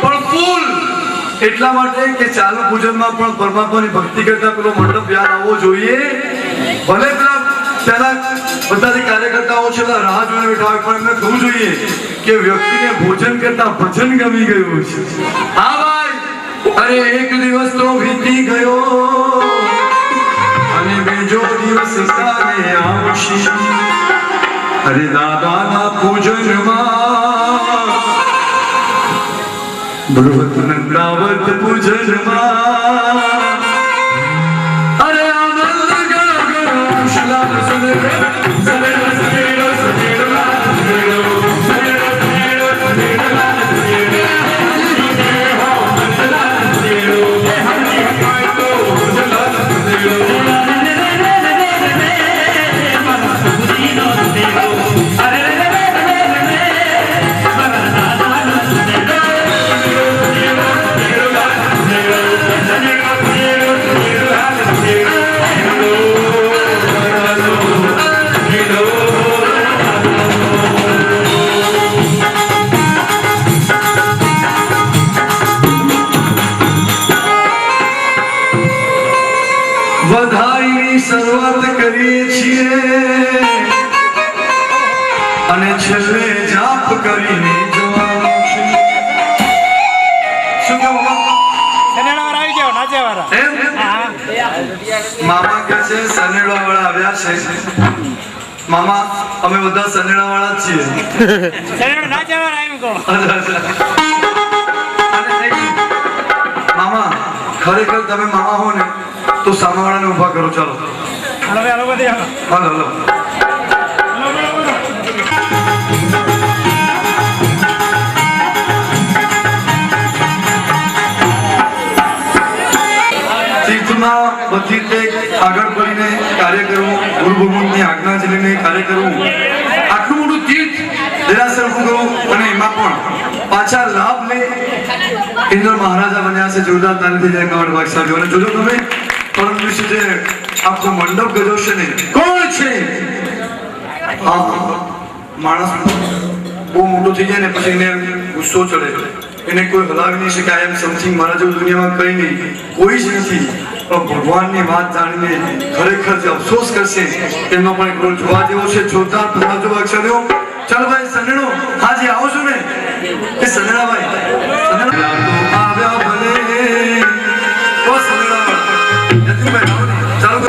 પણ ફૂલ એટલા માટે કે ચાલુ પૂજનમાં પણ પરમાત્માની ભક્તિ કરતા પેલો મંડપ યાદ આવવો જોઈએ. ભલે પેલા બધા કાર્યકર્તાઓ છે રાહ જોઈને બેઠા હોય, પણ એમને થવું જોઈએ કે વ્યક્તિને ભોજન કરતા ભજન ગમી ગયું છે. હા ભાઈ, અરે એક દિવસ તો વીતી ગયો અને બીજો દિવસ સામે આવશે. અરે દાદાના પૂજનમાં બૃહત પૂજનમાં અરે આનંદ વધાઈની શરૂઆત કરીએ છીએ અને છેલ્લે જાપ કરીને જવાનું છે. શું કહો સનેડાવાળા આવી જાવ નાચેવાળા? મામા કહે છે સનેડાવાળા આવ્યા છે. મામા અમે બધા સનેડાવાળા જ છીએ. સનેડા નાચેવાળા એમ કહો. મામા ખરેખર તમે મામા હો ને તો સામાવાળાને ઉભા કરો. ચાલો હાલો બધી હાલો. હાલો તીર્થમાં બધી રીતે આગળ પડીને કાર્ય કરવું, ગુરુ ભગવંતની આજ્ઞા લઈને કાર્ય કરવું, આટલું મોટું તીર્થ દેરાસર કરવું અને એમાં પણ પાછા લાભ લે. ઇન્દ્ર મહારાજા બન્યા છે. જોરદાર તાળી થઈ જાય કવડ ભાગશાળી. અને જોજો તમે પરમ દિવસે જે આખો મંડપ ગયો છે ને, કોણ છે માણસ બહુ મોટો થઈ જાય ને પછી એને ગુસ્સો ચડે, એને કોઈ હલાવી નહીં શકે. આઈ એમ સમથિંગ, મારા જેવું દુનિયામાં કઈ નહીં, કોઈ જ નથી. પણ ભગવાનની વાત જાણીને ખરેખર જે અફસોસ કરશે એમનો પણ એક રોલ જોવા જેવો છે. જોરદાર પ્રભાજો ભાગશાળીઓ. ચાલો ભાઈ સનેડો, હાજી આવો છો ને એ સનેડા ભાઈ આવ્યા ભલે ઓ સનેડા જતીનભાઈ આવો ને. ચાલો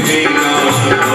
Krishna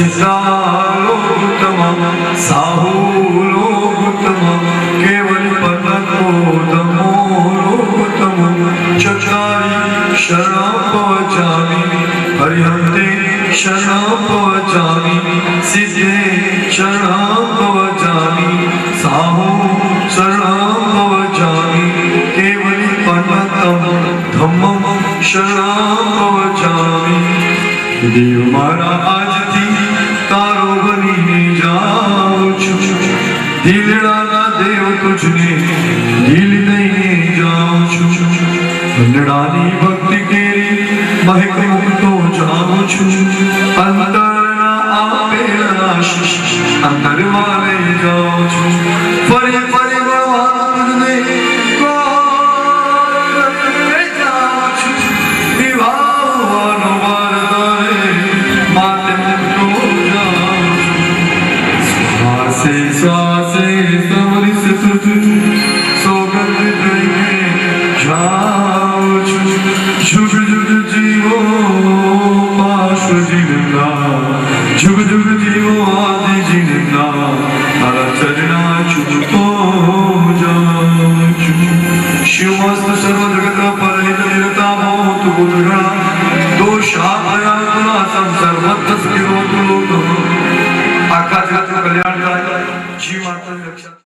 चितालोत्तम साहुलोत्तम केवल पन्नकोदमोलोत्तम चचारी शरणं पवचामि हरिहन्ते शरणं पवचामि सिद्धे शरणं पवचामि साहु शरणं पवचामि केवली पन्नतम धम्मं शरणं पवचामि देव मारा આજથી તારો બનીને જાઉં છું દિલડાના દેવ તુજને દિલ દઈને જાઉં છું અંધડાની ભક્તિ કેરી મહેક મુક્તો જાઉં છું અંતરના આપેલા આશીષ અંતરમાં લઈ જાઉં છું ફરી ફરી ભગવાન તુજને જાઉં છું વિવાહવાનો વાર તારે માતે મુક્તો જાઉં છું શ્વાસે શ્વાસે સમરિસ તુજ સોગંદ દઈને જાઉં છું જુગ જુગ જીવો પાશ જીવના જુગ જુગ જીવો આદિ જીવના તારા ચરણા ચૂકતો જાઉં છું શિવમસ્ત સર્વ જગત પરહિત નિરતા મોત બુદ્ધગણા દોષાભયા ગુણાસમ સર્વત્ર સ્थिरोतु लोकः આખા જગતનું કલ્યાણ થાય જીવ માત્રની રક્ષા